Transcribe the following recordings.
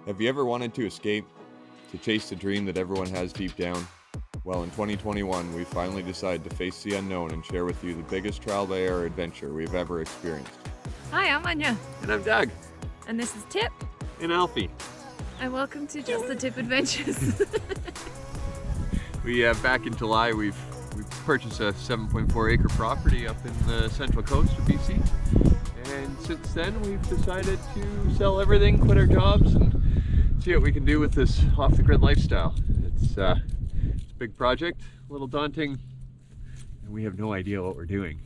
Have you ever wanted to escape, to chase the dream that everyone has deep down? Well, in 2021, we finally decided to face the unknown and share with you the biggest trial by error adventure we've ever experienced. Hi, I'm Anya. And I'm Doug. And this is Tip. And Alfie. And welcome to Just the Tip Adventures. Back in July, we've purchased a 7.4 acre property up in the central coast of BC. And since then, we've decided to sell everything, quit our jobs, and see what we can do with this off-the-grid lifestyle. It's a big project, a little daunting, and we have no idea what we're doing.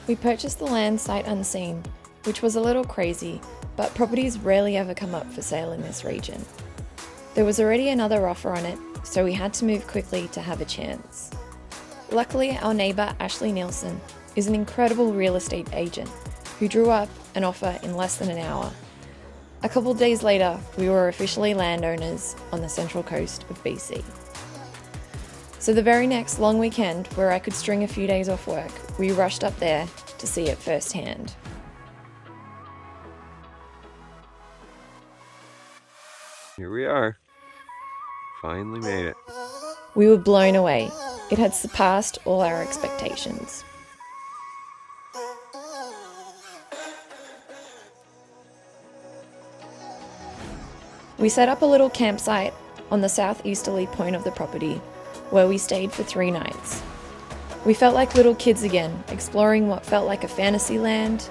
We purchased the land sight unseen, which was a little crazy, but properties rarely ever come up for sale in this region. There was already another offer on it, so we had to move quickly to have a chance. Luckily, our neighbour Ashley Nielsen is an incredible real estate agent who drew up an offer in less than an hour. A couple days later, we were officially landowners on the central coast of BC. So the very next long weekend, where I could string a few days off work, we rushed up there to see it firsthand. Here we are. Finally made it. We were blown away. It had surpassed all our expectations. We set up a little campsite on the southeasterly point of the property, where we stayed for 3 nights. We felt like little kids again, exploring what felt like a fantasy land.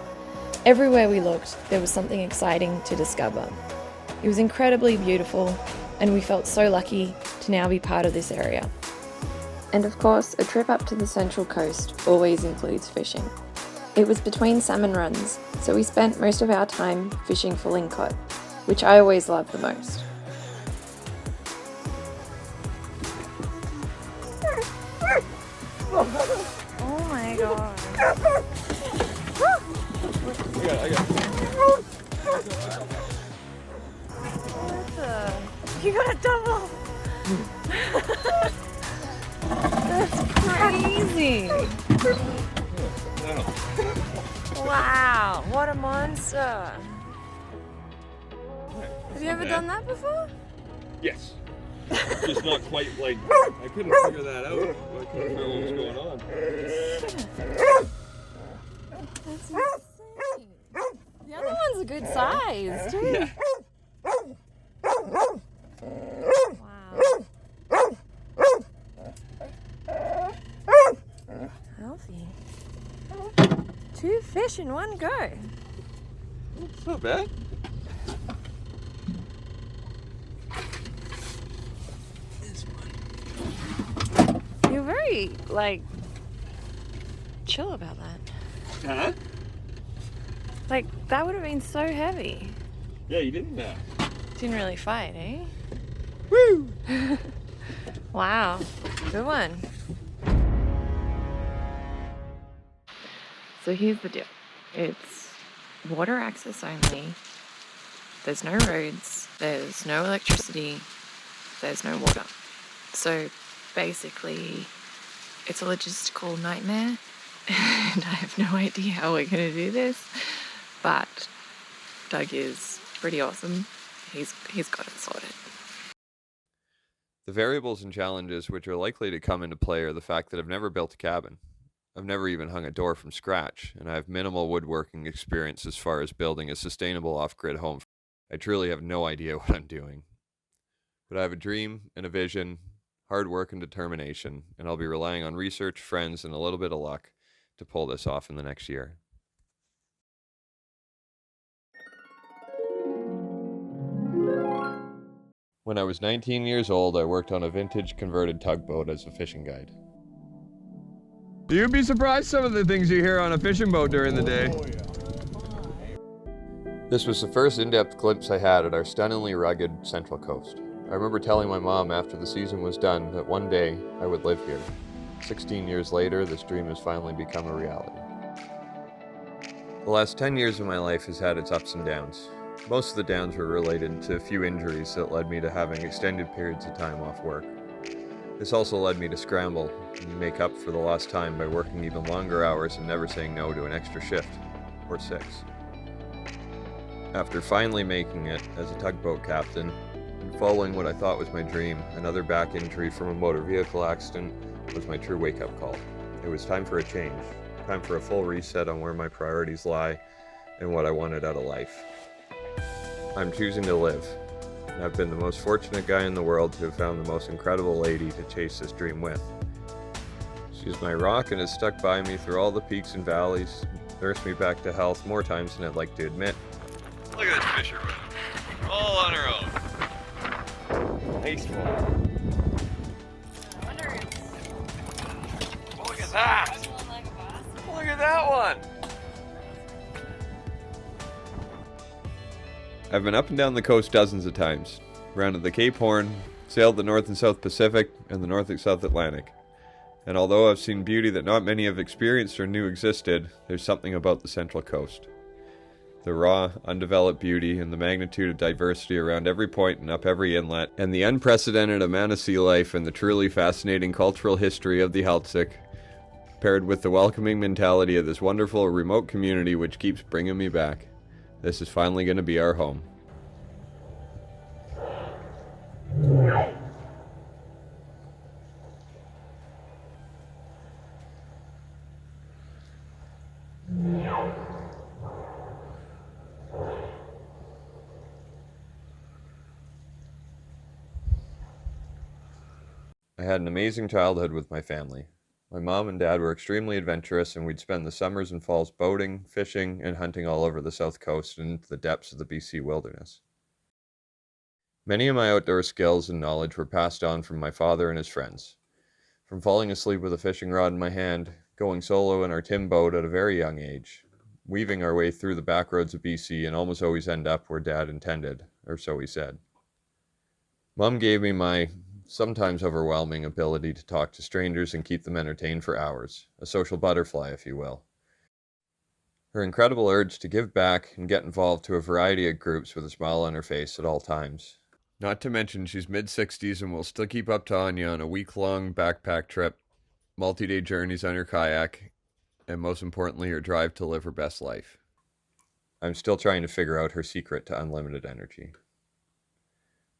Everywhere we looked, there was something exciting to discover. It was incredibly beautiful, and we felt so lucky to now be part of this area. And of course, a trip up to the central coast always includes fishing. It was between salmon runs, so we spent most of our time fishing for lingcod, which I always love the most. Oh my god. I got it. What the? You got a double! That's crazy! Wow, what a monster! Have you ever done that before? Yes. Just not quite like, I couldn't figure that out. I couldn't figure what was going on. That's insane. The other one's a good size, too. Yeah. Wow. Healthy. 2 fish in one go. It's not bad. You're very, chill about that. Huh? That would have been so heavy. Yeah, you didn't Didn't really fight, eh? Woo! Wow. Good one. So here's the deal. It's water access only. There's no roads. There's no electricity. There's no water. So basically, it's a logistical nightmare. And I have no idea how we're going to do this. But Doug is pretty awesome. He's got it sorted. The variables and challenges which are likely to come into play are the fact that I've never built a cabin. I've never even hung a door from scratch, and I have minimal woodworking experience as far as building a sustainable off-grid home. I truly have no idea what I'm doing. But I have a dream and a vision, hard work and determination, and I'll be relying on research, friends, and a little bit of luck to pull this off in the next year. When I was 19 years old, I worked on a vintage converted tugboat as a fishing guide. You'd be surprised some of the things you hear on a fishing boat during the day. This was the first in-depth glimpse I had at our stunningly rugged central coast. I remember telling my mom after the season was done that one day I would live here. 16 years later, this dream has finally become a reality. The last 10 years of my life has had its ups and downs. Most of the downs were related to a few injuries that led me to having extended periods of time off work. This also led me to scramble and make up for the lost time by working even longer hours and never saying no to an extra shift, or 6. After finally making it as a tugboat captain, and following what I thought was my dream, another back injury from a motor vehicle accident was my true wake-up call. It was time for a change, time for a full reset on where my priorities lie and what I wanted out of life. I'm choosing to live. And I've been the most fortunate guy in the world to have found the most incredible lady to chase this dream with. She's my rock and has stuck by me through all the peaks and valleys, nursed me back to health more times than I'd like to admit. Look at this fisherwoman, all on her own. Nice one. Look at that! Look at that one! I've been up and down the coast dozens of times, rounded the Cape Horn, sailed the North and South Pacific, and the North and South Atlantic. And although I've seen beauty that not many have experienced or knew existed, there's something about the Central Coast. The raw, undeveloped beauty and the magnitude of diversity around every point and up every inlet, and the unprecedented amount of sea life and the truly fascinating cultural history of the Haltzik, paired with the welcoming mentality of this wonderful remote community which keeps bringing me back. This is finally going to be our home. I had an amazing childhood with my family. My mom and dad were extremely adventurous, and we'd spend the summers and falls boating, fishing, and hunting all over the south coast and into the depths of the BC wilderness. Many of my outdoor skills and knowledge were passed on from my father and his friends. From falling asleep with a fishing rod in my hand, going solo in our tin boat at a very young age, weaving our way through the back roads of BC and almost always end up where Dad intended, or so he said. Mom gave me my sometimes overwhelming ability to talk to strangers and keep them entertained for hours, a social butterfly, if you will. Her incredible urge to give back and get involved to a variety of groups with a smile on her face at all times. Not to mention she's mid-60s and will still keep up to Anya on a week-long backpack trip, multi-day journeys on her kayak, and most importantly her drive to live her best life. I'm still trying to figure out her secret to unlimited energy.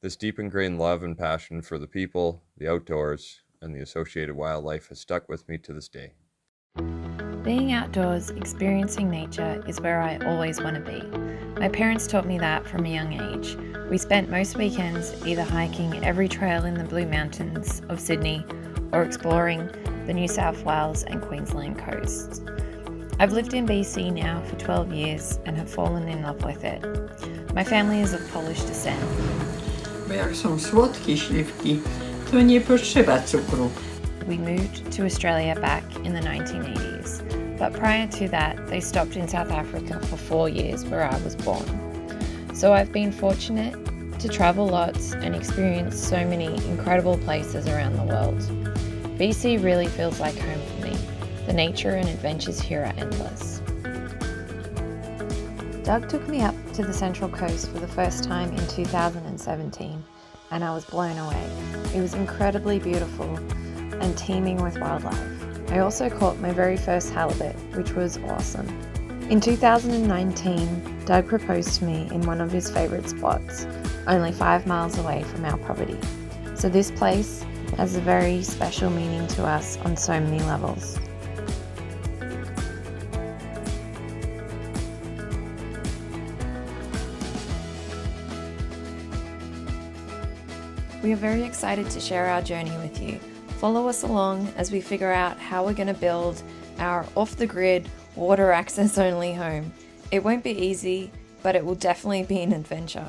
This deep ingrained love and passion for the people, the outdoors, and the associated wildlife has stuck with me to this day. Being outdoors, experiencing nature is where I always want to be. My parents taught me that from a young age. We spent most weekends either hiking every trail in the Blue Mountains of Sydney or exploring the New South Wales and Queensland coasts. I've lived in BC now for 12 years and have fallen in love with it. My family is of Polish descent. Bo jak są słodkie śliwki, to nie potrzeba cukru. We moved to Australia back in the 1980s, but prior to that, they stopped in South Africa for 4 years where I was born. So I've been fortunate to travel lots and experience so many incredible places around the world. BC really feels like home for me. The nature and adventures here are endless. Doug took me up to the Central Coast for the first time in 2017, and I was blown away. It was incredibly beautiful and teeming with wildlife. I also caught my very first halibut, which was awesome. In 2019, Doug proposed to me in one of his favourite spots, only 5 miles away from our property. So this place has a very special meaning to us on so many levels. We are very excited to share our journey with you. Follow us along as we figure out how we're going to build our off-the-grid, water access only home. It won't be easy, but it will definitely be an adventure.